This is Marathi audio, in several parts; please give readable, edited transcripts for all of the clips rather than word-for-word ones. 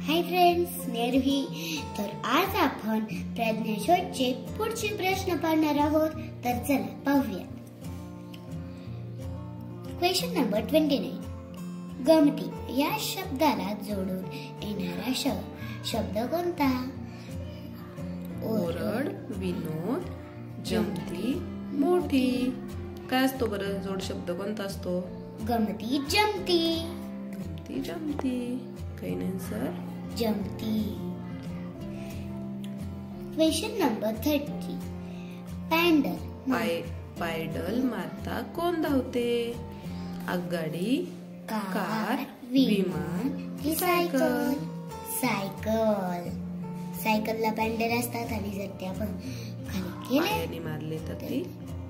हाय फ्रेंड्स, मी रुही. तर आज आपण प्रज्ञाशोधचे पुढचे प्रश्न पाहणार आहोत. तर चला पाहूया. Question number 29. गमती या शब्दाला जोडून येणारा शब्द कोणता? ओरड, विनोद, जमती, मोठी. काय असतो बरं जोड शब्द कोणता असतो? गमती जमती. गमती जमती. काही नाही सर. जमती. Question number 30. पायडल मारता कोण धावते? आगगाडी, कार, विमान की सायकल? सायकल. सायकलला पॅन्डल असतात आणि जर ते आपण खाली पायाने मारले तर ती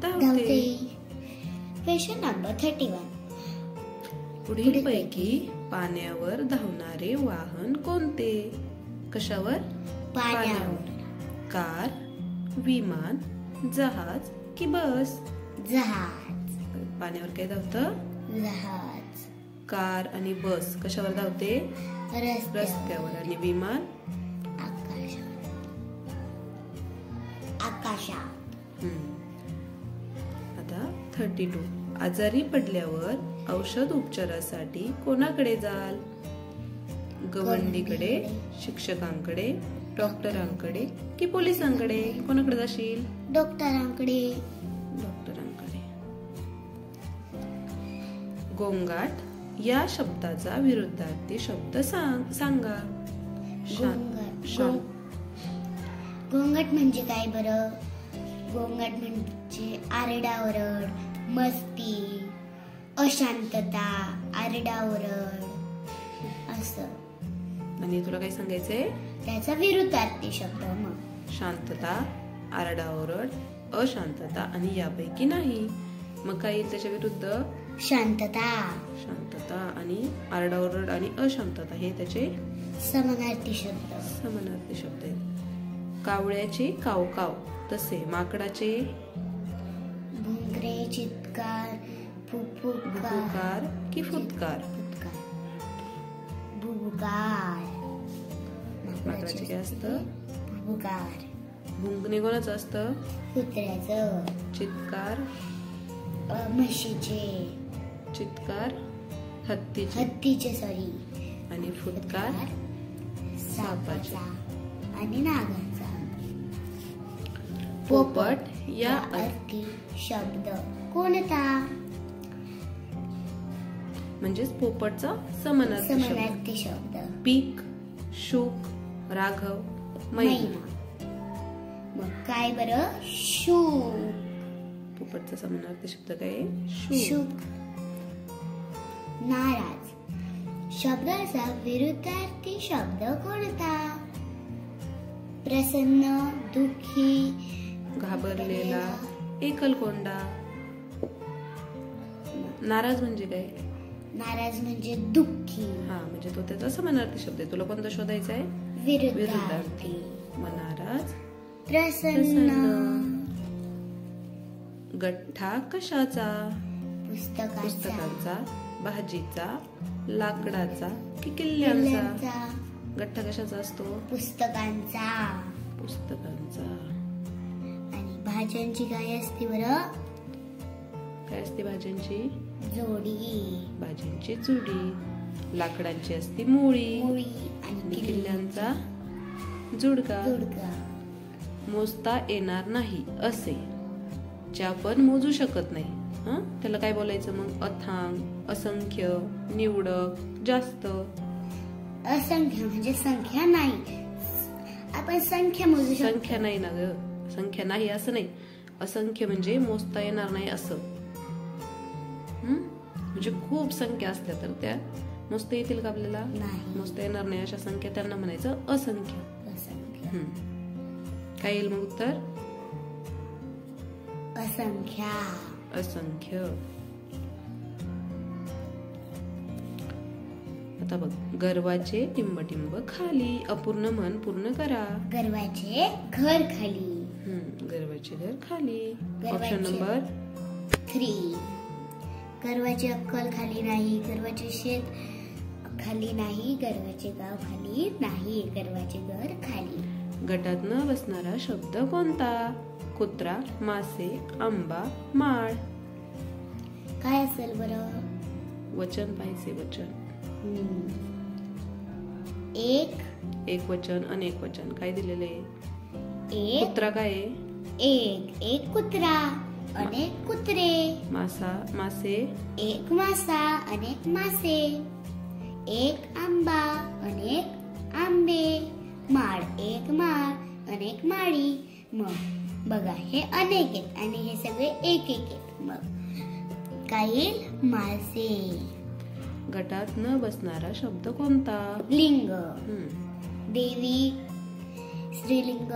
धावते. धावते. Question number 31. पुढील पैकी पाण्यावर धावणारे वाहन कोणते? कशावर? पाण्यावर. कार, विमान, जहाज की बस? जहाज. पाण्यावर काय धावतं? जहाज. कार आणि बस कशावर धावते? रस्त्यावर. आणि विमान आकाशात. आता 32. आजारी पडल्यावर औषध उपचारासाठी कोणाकडे जाल? गवंडीकडे, शिक्षकांकडे, डॉक्टरांकडे की पोलिसांकडे? कोणाकडे जाशील? डॉक्टरांकडे. डॉक्टरांकडे. गोंगाट या शब्दाचा विरुद्धार्थी शब्द सांगा. गोंगाट म्हणजे काय बरं? गोंगाट म्हणजे आरडाओरड, मस्ती, अशांतता, आरडाओरड असं. आणि तुला काय सांगायचंय? त्याचा विरुद्धार्थी शब्द. मग शांतता, आरडाओरड, अशांतता आणि यापैकी नाही. मग काय येईल त्याच्या विरुद्ध? शांतता. शांतता आणि आरडाओरड आणि अशांतता हे त्याचे समानार्थी शब्द. समानार्थी शब्द आहेत. कावळ्याचे कावकाव तसे माकडाचे भुंगरे, चित्कार, फुफुकार की फुटकार? भुबुकार. माकडाचे काय असतं? भुबुकार. भुंकणे कोणाचं असतं? कुत्र्याचं. चित्कार म्हशीचे. चित्कार हत्तीचे सॉरी. आणि फुटकार सापाचा आणि नागाचा. पोपट या अर्थी शब्द कोणता? म्हणजेच पोपटचा समानार्थी शब्द. पीक, शुक, राघव, मैना. मग काय बरं? शुक. पोपटचा समानार्थी शब्द काय? शुक. नाराज शब्दाचा विरुद्धार्थी शब्द कोणता? प्रसन्न, दुःखी, घाबरलेला, एकलकोंडा. नाराज म्हणजे काय? नाराज म्हणजे दुःखी. म्हणजे तो त्याचा समानार्थी शब्द आहे. तुला कोणता शोधायचा आहे? विरुद्धार्थी. नाराज, प्रसन्न. गठ्ठा कशाचा? पुस्तकांचा, भाजीचा, लाकडाचा की किल्ल्यांचा? गठ्ठा कशाचा असतो? पुस्तकांचा. आणि भाज्यांची काय असते बरं? काय असते भाज्यांची? जोडी. भाज्यांची जुडी. लाकडांची असते मुळी. आणि किल्ल्यांचा जुडका. मोजता येणार नाही असे जे आपण मोजू शकत नाही त्याला काय बोलायचं मग? अथांग, असंख्य, निवडक, जास्त. असंख्य म्हणजे संख्या नाही. आपण संख्या मोजू शकतो. संख्या नाही ना ग. संख्या नाही असं नाही. असंख्य म्हणजे मोजता येणार नाही असं. म्हणजे खूप संख्या असल्या तर त्या मोजता येतील का आपल्याला? मोजता येणार नाही अशा संख्या त्यांना म्हणायचं असंख्य. काय येईल मग उत्तर? असंख्य. आता बघ. गर्वाचे टिंबटिंब खाली. अपूर्ण मन पूर्ण करा. गर्वाचे घर खाली. गर्वाचे घर खाली. Option number 3. गर्वाची अक्कल खाली नाही. गर्वाचे शेत खाली नाही गर्वाचे गाव खाली नाही गर्वाचे घर खाली. गटात न बसणारा शब्द कोणता? कुत्रा, मासे, आंबा, माळ. काय असेल बरं? वचन पाहिजे, वचन. एक वचन, अनेक वचन. काय दिलेलं आहे? एक कुत्रा काय आहे? एक कुत्रा, अनेक कुत्रे. मासे एक मासा, अनेक मासे. एक आंबा, अनेक आंबे. माळ, एक माळ, अनेक माळी. मग बघा, हे अनेक आहेत आणि हे सगळे एक एक आहेत. मग काय येईल? मासे. गटात न बसणारा शब्द कोणता? लिंग. देवी स्त्रीलिंग,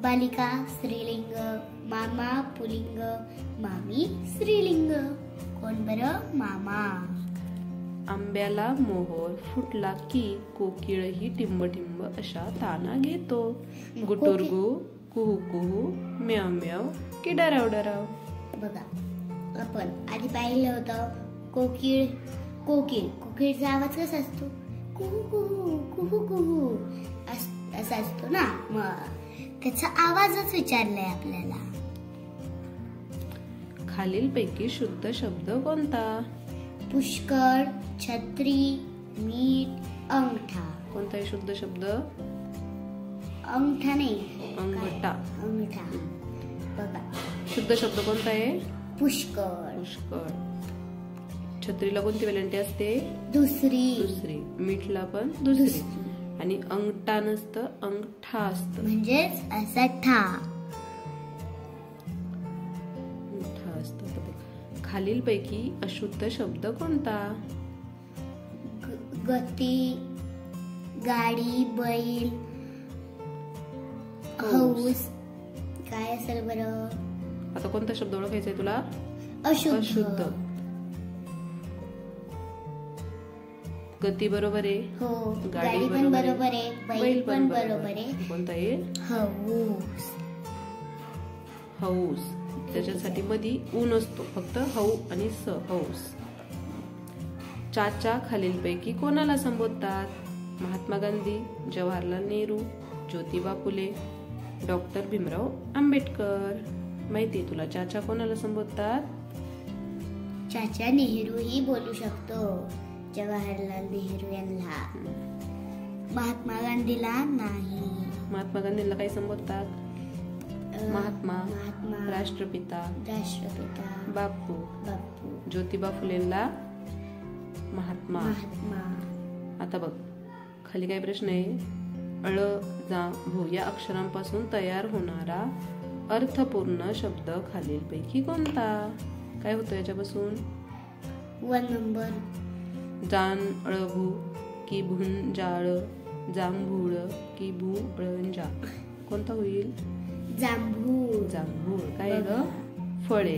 बालिका स्त्रीलिंग, मामा पुल्लिंग, मामी स्त्रीलिंग. कोण बरं? मामा. आंब्याला मोहोर फुटला की कोकिळही टिंबटिंब अशा ताना घेतो. गुटुरगु, कुहू कुहू, म्याव म्याव की डराव डराव. बघा, आपण आधी पाहिलं होतं कोकिळचा आवाज कसा असतो? कुहू कुहू कुहू कुहू असा असतो ना. मग त्याचा आवाजच विचारलाय आपल्याला. खालीलपैकी शुद्ध शब्द कोणता? पुष्कळ, छत्री, मीठ, अंगठा. कोणता आहे शुद्ध शब्द? अंगठा नाही, अंगठा. बघा, शुद्ध शब्द कोणता आहे? पुष्कळ. छत्रीला कोणती वेलांटी असते? दुसरी. मीठला पण दुसरी. आणि अंगठा नसतं, अंगठा असतं. म्हणजेच असा ठा असतं. खालीलपैकी अशुद्ध शब्द कोणता? गती, गाडी, बैल, हौस. काय असेल बरं? आता कोणता शब्द ओळखायचा आहे तुला? अशुद्ध. गती बरोबर आहे. हो. गाडी पण बरोबर आहे, बैल पण बरोबर आहे. कोणता आहे? हौस. त्याच्यासाठी मध्ये ऊन असतो, फक्त हौ आणि स, हौस. चाचा खालीलपैकी कोणाला संबोधतात? महात्मा गांधी, जवाहरलाल नेहरू, ज्योतिबा फुले, डॉक्टर भीमराव आंबेडकर. माहिती आहे तुला चाचा कोणाला संबोधतात? चाचा नेहरू ही बोलू शकतो, जवाहरलाल नेहरू यांना. महात्मा गांधीला नाही. महात्मा गांधीला काय संबोधतात? महात्मा, राष्ट्रपिता, बापू. ज्योतिबा फुलेंना महात्मा. आता बघ, खाली काय प्रश्न आहे? अळ, जा, भू या अक्षरांपासून तयार होणारा अर्थपूर्ण शब्द खालीलपैकी कोणता? काय होतं याच्यापासून? 1 नंबर. जान अळभू की भून जाळ, जांभूळ की भूळंजा. कोणता होईल? जांभूळ. काय ग? फळे.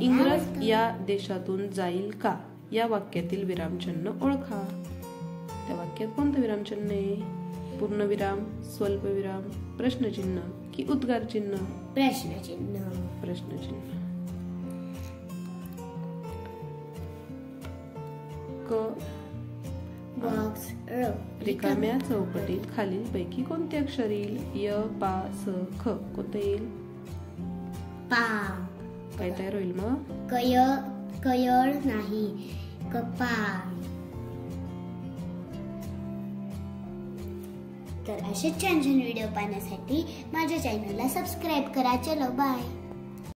इंग्रज या देशातून जाईल का? या वाक्यातील विरामचिन्ह ओळखा. त्या वाक्यात कोणतं विरामचिन्ह आहे? पूर्णविराम, स्वल्पविराम, प्रश्नचिन्ह की उद्गार चिन्ह? प्रश्नचिन्ह. बॉक्स. रिकाम्या चौकटीत खालीलपैकी कोणते अक्षर येईल? य, पा, स, ख. कोणतं येईल? पा. काय तयार होईल मग? कयळ नाही, कपा. तर असेच छान छान व्हिडिओ पाहण्यासाठी माझ्या चॅनलला सबस्क्राईब करा. चलो बाय.